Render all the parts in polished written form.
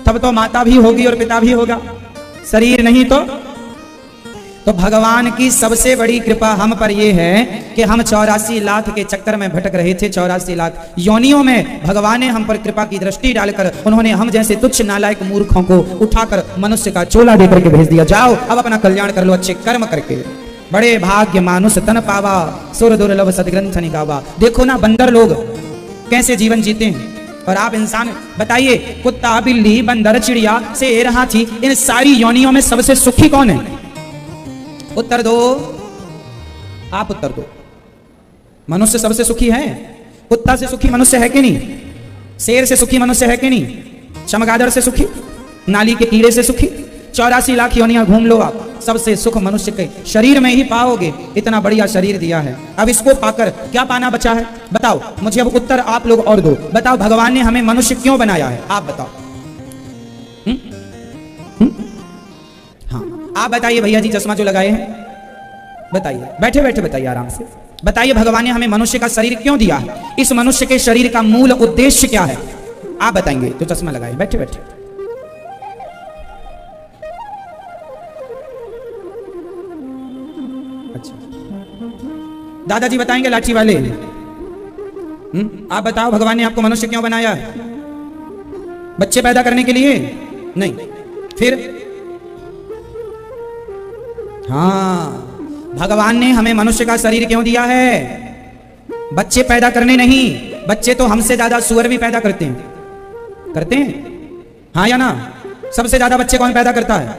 तब तो माता भी होगी और पिता भी होगा, शरीर नहीं तो भगवान की सबसे बड़ी कृपा हम पर यह है कि हम 84 लाख के चक्कर में भटक रहे थे। 84 लाख योनियों में भगवान ने हम पर कृपा की दृष्टि डालकर उन्होंने हम जैसे तुच्छ नालायक मूर्खों को उठाकर मनुष्य का चोला देकर के भेज दिया। जाओ अब अपना कल्याण कर लो अच्छे कर्म करके। बड़े भाग्य मानुष तन पावा, सुर दुर्लभ सदग्रंथ निगावा। देखो ना बंदर लोग कैसे जीवन जीते हैं, और आप इंसान बताइए, कुत्ता, बिल्ली, बंदर, चिड़िया, शेर, हाथी, इन सारी योनियों में सबसे सुखी कौन है? उत्तर दो, आप उत्तर दो। मनुष्य सबसे सुखी है? कुत्ता से सुखी मनुष्य है कि नहीं? शेर से सुखी मनुष्य है कि नहीं? चमगादड़ से सुखी? नाली के कीड़े से सुखी? 84 लाख योनियां घूम लो आप, सबसे सुख मनुष्य के शरीर में ही पाओगे। इतना बढ़िया शरीर दिया है, अब इसको पाकर क्या पाना बचा है? बताओ मुझे। अब उत्तर आप लोग और दो। बताओ भगवान ने हमें मनुष्य क्यों बनाया है? आप बताओ। हाँ आप बताइए भैया जी, चश्मा जो लगाए हैं, बताइए, बैठे बैठे बताइए, आराम से बताइए। भगवान ने हमें मनुष्य का शरीर क्यों दिया है? इस मनुष्य के शरीर का मूल उद्देश्य क्या है? आप बताएंगे जो चश्मा लगाए, बैठे बैठे। अच्छा दादाजी बताएंगे, लाठी वाले। आप बताओ भगवान ने आपको मनुष्य क्यों बनाया है? बच्चे पैदा करने के लिए नहीं, फिर? हाँ, भगवान ने हमें मनुष्य का शरीर क्यों दिया है? बच्चे पैदा करने नहीं। बच्चे तो हमसे ज्यादा सुअर भी पैदा करते हैं, हाँ या ना? सबसे ज्यादा बच्चे कौन पैदा करता है?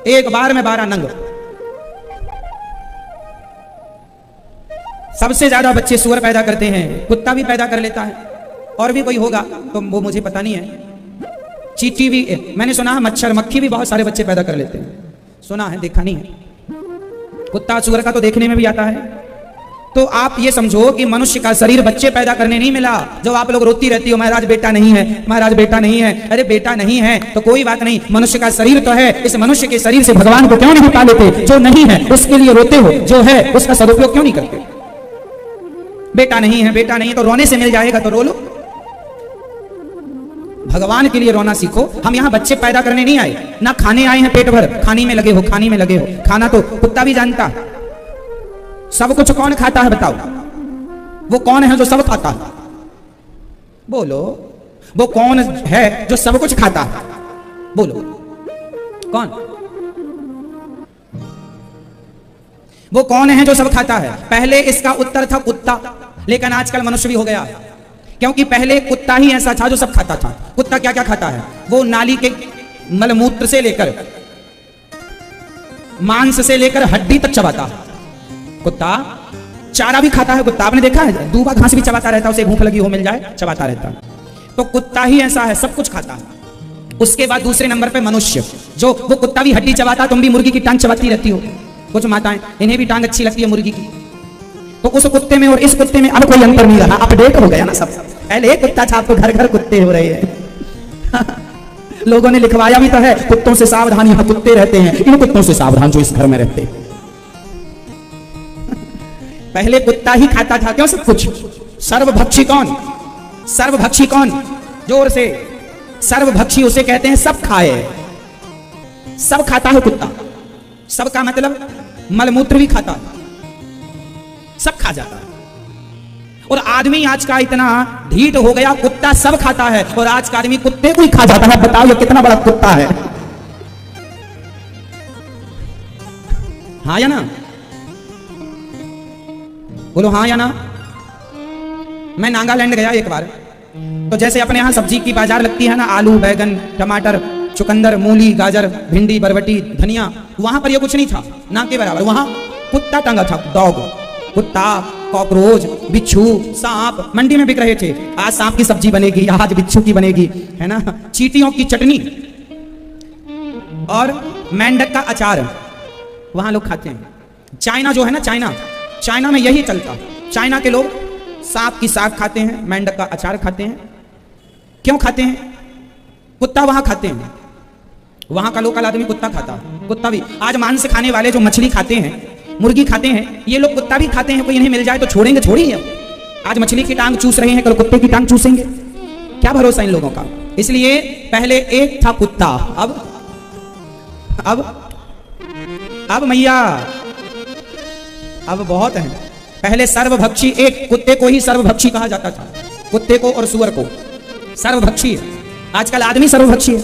एक बार में 12 नंग। सबसे ज्यादा बच्चे सुअर पैदा करते हैं, कुत्ता भी पैदा कर लेता है, और भी कोई होगा तो वो मुझे पता नहीं है। चींटी भी, मैंने सुना है मच्छर मक्खी भी बहुत सारे बच्चे पैदा कर लेते हैं, सुना है, देखा नहीं है। कुत्ता सुअर का तो देखने में भी आता है। तो आप ये समझो कि मनुष्य का शरीर बच्चे पैदा करने नहीं मिला। जो आप लोग रोती रहती हो महाराज बेटा नहीं है, महाराज बेटा नहीं है, अरे बेटा नहीं है तो कोई बात नहीं, मनुष्य का शरीर तो है। इस मनुष्य के शरीर से भगवान को क्यों नहीं पा लेते? जो नहीं है उसके लिए रोते हो, जो है उसका सदुपयोग क्यों नहीं करते? बेटा नहीं है, बेटा नहीं है तो रोने से मिल जाएगा तो रो लो। भगवान के लिए रोना सीखो। हम यहाँ बच्चे पैदा करने नहीं आए, ना खाने आए हैं पेट भर। खाने में लगे हो, खाने में लगे हो। खाना तो कुत्ता भी जानता। सब कुछ कौन खाता है बताओ? वो कौन है जो सब खाता है? बोलो, वो कौन है जो सब कुछ खाता है? बोलो कौन? वो कौन है जो सब खाता है? पहले इसका उत्तर था कुत्ता, लेकिन आजकल मनुष्य भी हो गया, क्योंकि पहले कुत्ता ही ऐसा था जो सब खाता था। कुत्ता क्या क्या खाता है? वो नाली के मलमूत्र से लेकर मांस से लेकर हड्डी तक चबाता है। कुत्ता चारा भी खाता है। कुत्ता आपने देखा है, दूबा घास भी चबाता रहता है, उसे भूख लगी हो मिल जाए चबाता रहता है। तो कुत्ता ही ऐसा है, सब कुछ खाता है। उसके बाद दूसरे नंबर पे मनुष्य, जो वो कुत्ता भी हड्डी चबाता, तुम भी मुर्गी की टांग चबाती रहती हो। कुछ माताएं, इन्हें भी टांग अच्छी लगती है मुर्गी की। तो उस कुत्ते में और इस कुत्ते में अब कोई अंतर नहीं रहा, अपडेट हो गया ना सब। पहले एक कुत्ता था, आपको घर घर कुत्ते हो रहे हैं। लोगों ने लिखवाया भी तो है, कुत्तों से सावधान, यहाँ कुत्ते रहते हैं, इन कुत्तों से सावधान जो इस घर में रहते। पहले कुत्ता ही खाता था क्यों सब कुछ। सर्वभक्षी कौन? सर्वभक्षी कौन? जोर से, सर्वभक्षी उसे कहते हैं सब खाए। सब खाता है कुत्ता। सब का मतलब मलमूत्र भी खाता है, सब खा जाता है। और आदमी आज का इतना ढीठ हो गया, कुत्ता सब खाता है और आज का आदमी कुत्ते को ही खा जाता है। बताओ ये कितना बड़ा कुत्ता है। हाँ या ना? बोलो हाँ या ना? मैं नागालैंड गया एक बार, तो जैसे अपने यहाँ सब्जी की बाजार लगती है ना, आलू, बैगन, टमाटर, चुकंदर, मूली, गाजर, भिंडी, बरबटी, धनिया, वहां पर ये कुछ नहीं था, ना के बराबर। वहां कुत्ता टंगा था, डॉग। कुत्ता, कॉकरोच, बिच्छू, सांप मंडी में बिक रहे थे। आज सांप की सब्जी बनेगी, आज बिच्छू की बनेगी, है ना। चींटियों की चटनी और मेंढक का अचार वहां लोग खाते हैं। चाइना जो है ना, चाइना में यही चलता। चाइना के लोग सांप की साग खाते हैं, मेंढक का अचार खाते हैं। क्यों खाते हैं? कुत्ता वहां खाते हैं। वहां का लोकल आदमी कुत्ता खाता है। कुत्ता भी आज मांस खाने वाले जो मछली खाते हैं, मुर्गी खाते हैं, ये लोग कुत्ता भी खाते हैं। कोई इन्हें मिल जाए तो छोड़ेंगे थोड़ी है। आज मछली की टांग चूस रहे हैं, कल कुत्ते की टांग चूसेंगे। क्या भरोसा इन लोगों का। इसलिए पहले एक था कुत्ता, अब मैया अब बहुत हैं। पहले सर्वभक्षी, एक कुत्ते को ही सर्वभक्षी कहा जाता था, कुत्ते को और सुअर को सर्वभक्षी है। आजकल आदमी सर्वभक्षी है,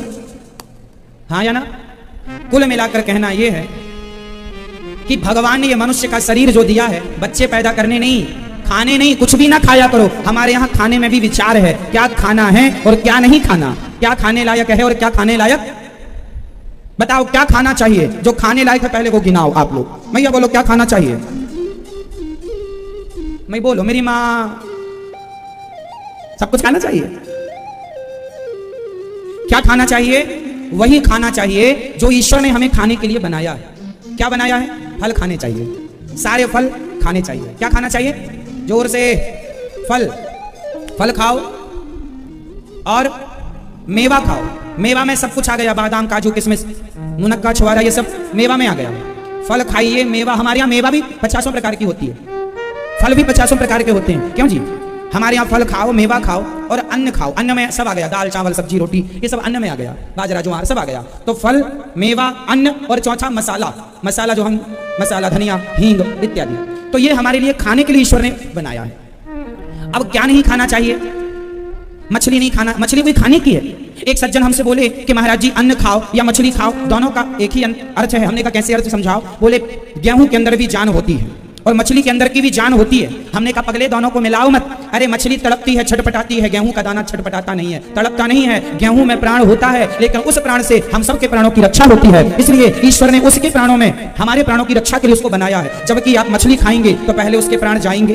हाँ या ना? कुल मिलाकर कहना यह है कि भगवान ने ये मनुष्य का शरीर जो दिया है, बच्चे पैदा करने नहीं, खाने नहीं, कुछ भी ना खाया करो। हमारे यहाँ खाने में भी विचार है, क्या खाना है और क्या नहीं खाना, क्या खाने लायक है और क्या खाने लायक, बताओ क्या खाना चाहिए। जो खाने लायक है पहले वो गिनाओ आप लोग। मैया बोलो क्या खाना चाहिए, मैं बोलो मेरी माँ, सब कुछ खाना चाहिए। क्या खाना चाहिए? वही खाना चाहिए जो ईश्वर ने हमें खाने के लिए बनाया है। क्या बनाया है? फल खाने चाहिए, सारे फल खाने चाहिए। क्या खाना चाहिए? जोर से, फल खाओ और मेवा खाओ। मेवा में सब कुछ आ गया, बादाम, काजू, किशमिश, मुनक्का, छुआरा, ये सब मेवा में आ गया। फल खाइए, मेवा। हमारे यहाँ मेवा भी 50 प्रकार की होती है, फल भी 50 प्रकार के होते हैं। क्यों जी? हमारे यहाँ फल खाओ, मेवा खाओ और अन्न खाओ। अन्न में सब आ गया, दाल, चावल, सब्जी, रोटी, ये सब अन्न में आ गया, बाजरा, ज्वार, सब आ गया। तो फल, मेवा, अन्न और चौथा मसाला जो हम मसाला, धनिया, हींग इत्यादि। तो ये हमारे लिए खाने के लिए ईश्वर ने बनाया है। अब क्या नहीं खाना चाहिए? मछली नहीं खाना, मछली कोई खाने की है? एक सज्जन हमसे बोले कि महाराज जी अन्न खाओ या मछली खाओ, दोनों का एक ही अर्थ है। हमने कहा कैसे अर्थ समझाओ? बोले गेहूं के अंदर भी जान होती है और मछली के अंदर की भी जान होती है। हमने कहा पगले दोनों को मिलाओ मत। अरे मछली तड़पती है, छटपटाती है, गेहूं का दाना छटपटाता नहीं है, तड़पता नहीं है। गेहूं में प्राण होता है, लेकिन उस प्राण से हम सबके प्राणों की रक्षा होती है। इसलिए ईश्वर ने उसके प्राणों में हमारे प्राणों की रक्षा के लिए उसको बनाया है। जबकि आप मछली खाएंगे तो पहले उसके प्राण जाएंगे,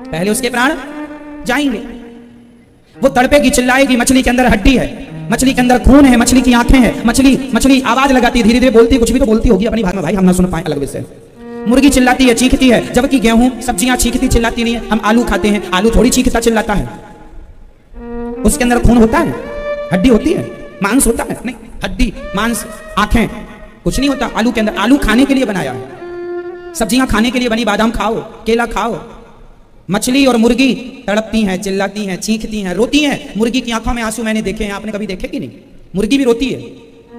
पहले उसके प्राण जाएंगे। वो तड़पेगी, चिल्लाएगी। मछली के अंदर हड्डी है, मछली के अंदर खून है, मछली की आंखें हैं। मछली आवाज लगाती है, धीरे धीरे बोलती है, कुछ भी तो बोलती होगी अपनी भाषा में, भाई हम ना सुन पाए अलग विषय। मुर्गी चिल्लाती है, चीखती है, जबकि गेहूं, सब्जियां चीखती चिल्लाती नहीं है। हम आलू खाते हैं, आलू थोड़ी चीखता चिल्लाता है। उसके अंदर खून होता है, हड्डी होती है, मांस होता है, नहीं हड्डी, मांस, आंखें, कुछ नहीं होता आलू के अंदर। आलू खाने के लिए बनाया है, सब्जियां खाने के लिए बनी। बादाम खाओ, केला खाओ। मछली और मुर्गी तड़पती हैं, चिल्लाती हैं, चीखती हैं, रोती हैं। मुर्गी की आंखों में आंसू मैंने देखे हैं, आपने कभी देखे कि नहीं? मुर्गी भी रोती है।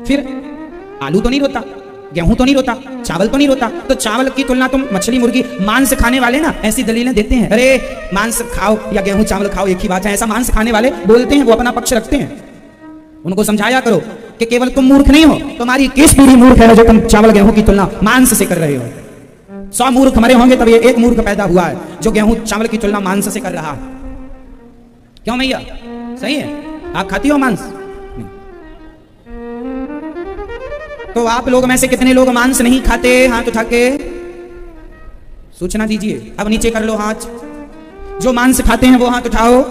फिर आलू तो नहीं रोता, गेहूं तो नहीं रोता, चावल तो नहीं रोता। तो चावल की तुलना तुम मछली, मुर्गी, मांस खाने वाले ना ऐसी दलीलें देते हैं, अरे मांस खाओ या गेहूं चावल खाओ एक ही बात है। ऐसा मांस खाने वाले बोलते हैं, वो अपना पक्ष रखते हैं। उनको समझाया करो कि केवल तुम मूर्ख नहीं हो, तुम्हारी किस पीढ़ी मूर्ख है जो तुम चावल गेहूं की तुलना मांस से कर रहे हो। 100 मूर्ख मरे होंगे तब ये एक मूर्ख पैदा हुआ है जो गेहूं चावल की तुलना मांस से कर रहा है। क्यों मैया? सही है? आप खाती हो मांस? तो आप लोग में से कितने लोग मांस नहीं खाते? हाथ उठा के सूचना दीजिए। अब नीचे कर लो हाथ। जो मांस खाते हैं वो हाथ उठाओ।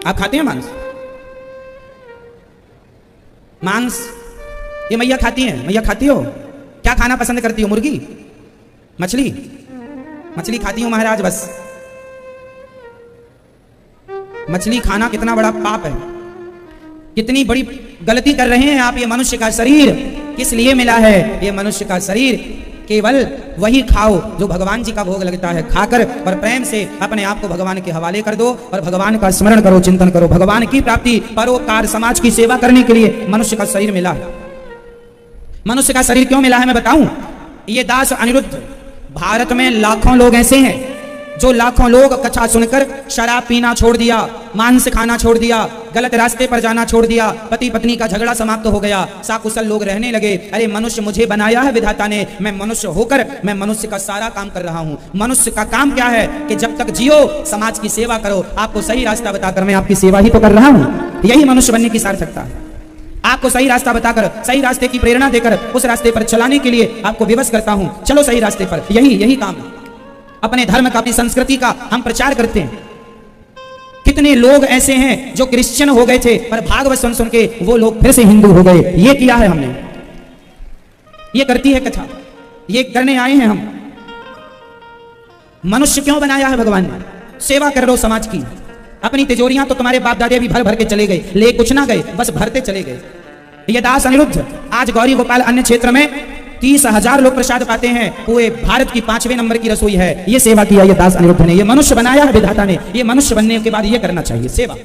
आप खाते हैं मांस? मांस ये मैया खाती हैं। मैया खाती हो? क्या खाना पसंद करती हो? मुर्गी, मछली? मछली खाती हूं महाराज, बस। मछली खाना कितना बड़ा पाप है, कितनी बड़ी गलती कर रहे हैं आप। ये मनुष्य का शरीर किस लिए मिला है? ये मनुष्य का शरीर केवल वही खाओ जो भगवान जी का भोग लगता है। खाकर और प्रेम से अपने आप को भगवान के हवाले कर दो और भगवान का स्मरण करो, चिंतन करो। भगवान की प्राप्ति, परोपकार, समाज की सेवा करने के लिए मनुष्य का शरीर मिला है। मनुष्य का शरीर क्यों मिला है मैं बताऊं। ये दास अनिरुद्ध, भारत में लाखों लोग ऐसे हैं जो लाखों लोग कथा सुनकर शराब पीना छोड़ दिया, मांस खाना छोड़ दिया, गलत रास्ते पर जाना छोड़ दिया, पति पत्नी का झगड़ा समाप्त हो गया, साकुशल लोग रहने लगे। अरे मनुष्य मुझे बनाया है विधाता ने, मैं मनुष्य होकर मैं मनुष्य का सारा काम कर रहा हूँ। मनुष्य का काम क्या है कि जब तक जियो समाज की सेवा करो। आपको सही रास्ता बताकर मैं आपकी सेवा ही तो कर रहा हूँ। यही मनुष्य बनने की सार्थकता है। आपको सही रास्ता बताकर, सही रास्ते की प्रेरणा देकर उस रास्ते पर चलाने के लिए आपको विवश करता हूं। चलो सही रास्ते पर, यही काम है। अपने धर्म का, अपनी संस्कृति का हम प्रचार करते हैं। कितने लोग ऐसे हैं जो क्रिश्चियन हो गए थे पर भागवत सुन सुन के वो लोग फिर से हिंदू हो गए। ये किया है हमने, ये करती है कथा, ये करने आए हैं हम। मनुष्य क्यों बनाया है भगवान ने? सेवा कर लो समाज की। अपनी तिजोरियां तो तुम्हारे बाप दादे भी भर भर के चले गए, ले कुछ ना गए, बस भरते चले गए। ये दास अनिरुद्ध आज गौरी गोपाल अन्य क्षेत्र में 30,000 लोग प्रसाद पाते हैं। पूरे भारत की 5वें नंबर की रसोई है। ये सेवा किया ये दास अनिरुद्ध ने। ये मनुष्य बनाया है विधाता ने। ये मनुष्य बनने के बाद ये करना चाहिए सेवा।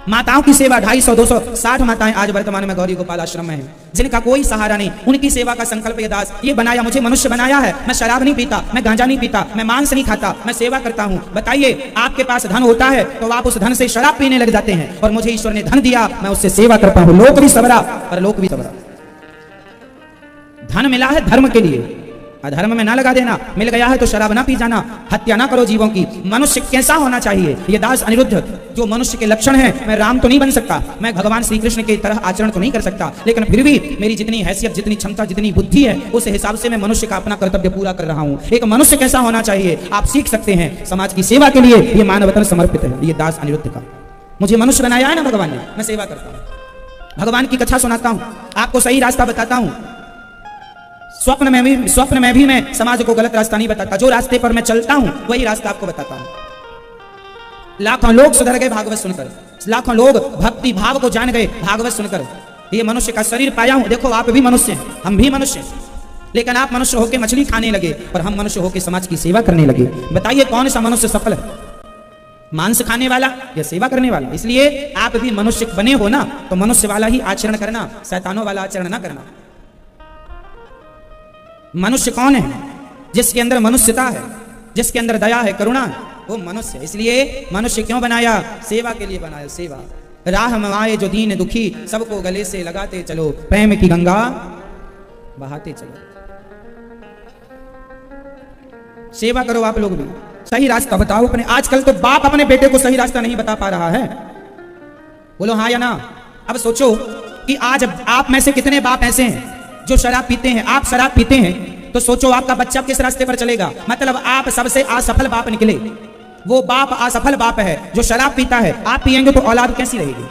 माताओं की सेवा 250, 260 माताएं आज वर्तमान में गौरी गोपाल आश्रम में हैं, जिनका कोई सहारा नहीं। उनकी सेवा का संकल्प ये दास ये बनाया, मुझे मनुष्य बनाया है, मैं शराब नहीं पीता, मैं गांजा नहीं पीता, मैं मांस नहीं खाता, मैं सेवा करता हूँ। बताइए, आपके पास धन होता है तो आप उस धन से शराब पीने लग जाते हैं, और मुझे ईश्वर ने धन दिया, मैं उससे सेवा करता हूँ। लोक भी सबरा और लोक भी सबरा। धन मिला है धर्म के लिए, अधर्म में ना लगा देना। मिल गया है तो शराब ना पी जाना, हत्या ना करो जीवों की। मनुष्य कैसा होना चाहिए? ये दास अनिरुद्ध जो मनुष्य के लक्षण हैं, मैं राम तो नहीं बन सकता, मैं भगवान श्री कृष्ण की तरह आचरण तो नहीं कर सकता, लेकिन फिर भी मेरी जितनी हैसियत, जितनी क्षमता, जितनी बुद्धि है, उस हिसाब से मैं मनुष्य का अपना कर्तव्य पूरा कर रहा हूँ। एक मनुष्य कैसा होना चाहिए आप सीख सकते हैं। समाज की सेवा के लिए ये मानवतन समर्पित है। ये दास अनिरुद्ध का, मुझे मनुष्य बनाया है ना भगवान ने, मैं सेवा करता हूँ, भगवान की कथा सुनाता हूँ, आपको सही रास्ता बताता हूँ। स्वप्न में भी मैं समाज को गलत रास्ता नहीं बताता, जो रास्ते पर मैं चलता हूं वही रास्ता आपको बताता हूं। लाखों लोग सुधर गए भागवत सुनकर, लाखों लोग भक्ति भाव को जान गए भागवत सुनकर। ये मनुष्य का शरीर पाया हूं, देखो आप भी मनुष्य हैं, हम भी मनुष्य हैं, लेकिन आप मनुष्य होकर मछली खाने लगे और हम मनुष्य होकर समाज की सेवा करने लगे। बताइए कौन सा मनुष्य सफल है, मांस खाने वाला या सेवा करने वाला? इसलिए आप भी मनुष्य बने हो ना, तो मनुष्य वाला ही आचरण करना, शैतानों वाला आचरण ना करना। मनुष्य कौन है? जिसके अंदर मनुष्यता है, जिसके अंदर दया है, करुणा है, वो मनुष्य है। इसलिए मनुष्य क्यों बनाया? सेवा के लिए बनाया। सेवा राह में आए जो दीन दुखी, सबको गले से लगाते चलो, प्रेम की गंगा बहाते चलो। सेवा करो आप लोग भी, सही रास्ता बताओ अपने। आजकल तो बाप अपने बेटे को सही रास्ता नहीं बता पा रहा है, बोलो हाँ या ना। अब सोचो कि आज आप में से कितने बाप ऐसे हैं जो शराब पीते हैं। आप शराब पीते हैं तो सोचो आपका बच्चा किस रास्ते पर चलेगा। मतलब आप सबसे असफल बाप निकले। वो बाप असफल बाप है जो शराब पीता है। आप पिएंगे तो औलाद कैसी रहेगी?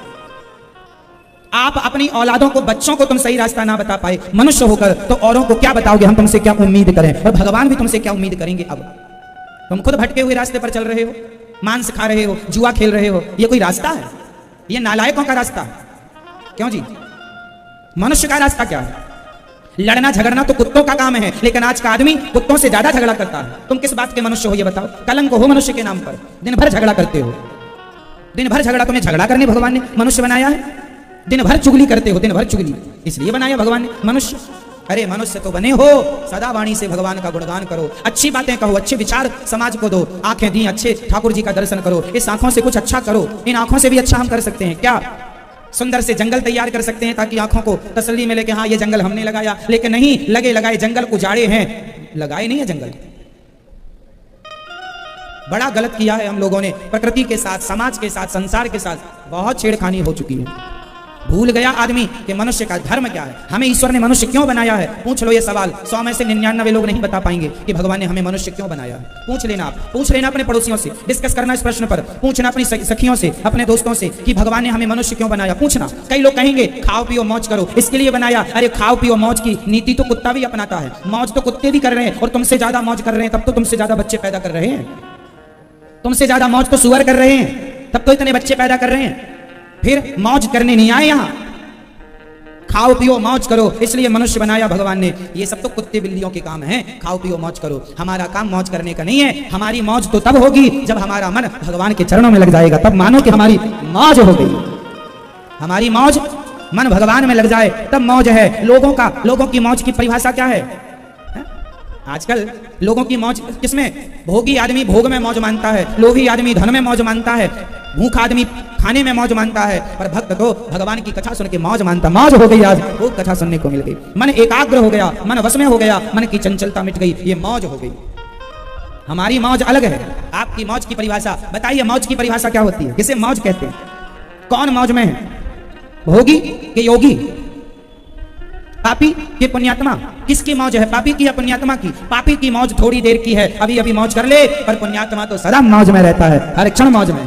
आप अपनी औलादों को, बच्चों को तुम सही रास्ता ना बता पाए मनुष्य होकर, तो औरों को क्या बताओगे? हम तुमसे क्या उम्मीद करें? और भगवान भी तुमसे क्या उम्मीद करेंगे? अब तुम खुद भटके हुए रास्ते पर चल रहे हो, मांस खा रहे हो, जुआ खेल रहे हो। ये कोई रास्ता है? ये नालायकों का रास्ता है। क्यों जी? मनुष्य का रास्ता क्या है? लड़ना झगड़ना तो कुत्तों का काम है, लेकिन आज का आदमी कुत्तों से ज्यादा झगड़ा करता है। तुम किस बात के मनुष्य हो ये बताओ? कलंक हो मनुष्य के नाम पर, दिन भर झगड़ा करते हो। दिन भर झगड़ा, तुम्हें झगड़ा करने भगवान ने मनुष्य बनाया है? दिन भर चुगली करते हो, दिन भर चुगली, इसलिए बनाया भगवान ने मनुष्य। अरे मनुष्य तो बने हो, सदा वाणी से भगवान का गुणगान करो, अच्छी बातें कहो, अच्छे विचार समाज को दो। आंखें दी, अच्छे ठाकुर जी का दर्शन करो। इस आंखों से कुछ अच्छा करो। इन आंखों से भी अच्छा हम कर सकते हैं क्या? सुंदर से जंगल तैयार कर सकते हैं ताकि आंखों को तसल्ली मिले कि हाँ ये जंगल हमने लगाया। लेकिन नहीं, लगे लगाए जंगल उजाड़े हैं, लगाए नहीं है जंगल। बड़ा गलत किया है हम लोगों ने प्रकृति के साथ, समाज के साथ, संसार के साथ बहुत छेड़खानी हो चुकी है। भूल गया आदमी कि मनुष्य का धर्म क्या है, हमें ईश्वर ने मनुष्य क्यों बनाया है। पूछ लो ये सवाल, 100 में से 99 लोग नहीं बता पाएंगे कि भगवान ने हमें मनुष्य क्यों बनाया है। पूछ लेना आप, पूछ लेना अपने पड़ोसियों से, डिस्कस करना इस प्रश्न पर, पूछना अपनी सखियों से, अपने दोस्तों से कि भगवान ने हमें मनुष्य क्यों बनाया। पूछना। कई लोग कहेंगे खाओ पियो मौज करो, इसके लिए बनाया। अरे खाओ पियो मौज की नीति तो कुत्ता भी अपनाता है, मौज तो कुत्ते भी कर रहे हैं, और तुमसे ज्यादा मौज कर रहे हैं तब तो तुमसे ज्यादा बच्चे पैदा कर रहे हैं। तुमसे ज्यादा मौज तो सुअर कर रहे हैं, तब तो इतने बच्चे पैदा कर रहे हैं। फिर मौज करने नहीं आए यहाँ, खाओ पियो मौज करो, इसलिए मनुष्य बनाया भगवान ने। ये सब तो कुत्ते बिल्लियों के काम हैं, खाओ पियो मौज करो। हमारा काम मौज करने का नहीं है। हमारी मौज तो तब होगी जब हमारा मन भगवान के चरणों में लग जाएगा, तब मानो कि हमारी मौज हो गई। हमारी मौज मन भगवान में लग जाए तब मौज है। लोगों की मौज की परिभाषा क्या है? आजकल लोगों की मौज किसमें? भोगी आदमी भोग में मौज मानता है, लोभी आदमी धन में मौज मानता है, भूखा आदमी खाने में मौज मानता है, पर भक्त तो भगवान की कथा सुन के मौज मानता। मौज हो गई, आज वो कथा सुनने को मिल गई, मन एकाग्र हो गया, मन वश में हो गया, मन की चंचलता मिट गई, ये मौज हो गई। हमारी मौज अलग है, आपकी मौज की परिभाषा बताइए। मौज की परिभाषा क्या होती है? किसे मौज कहते हैं? कौन मौज में है? भोगी के योगी, पापी के पुण्यात्मा? किसकी मौज है, पापी की या पुण्यात्मा की? पापी की मौज थोड़ी देर की है, अभी अभी मौज कर ले, पर पुण्यात्मा तो सदा मौज में रहता है, हर क्षण मौज में।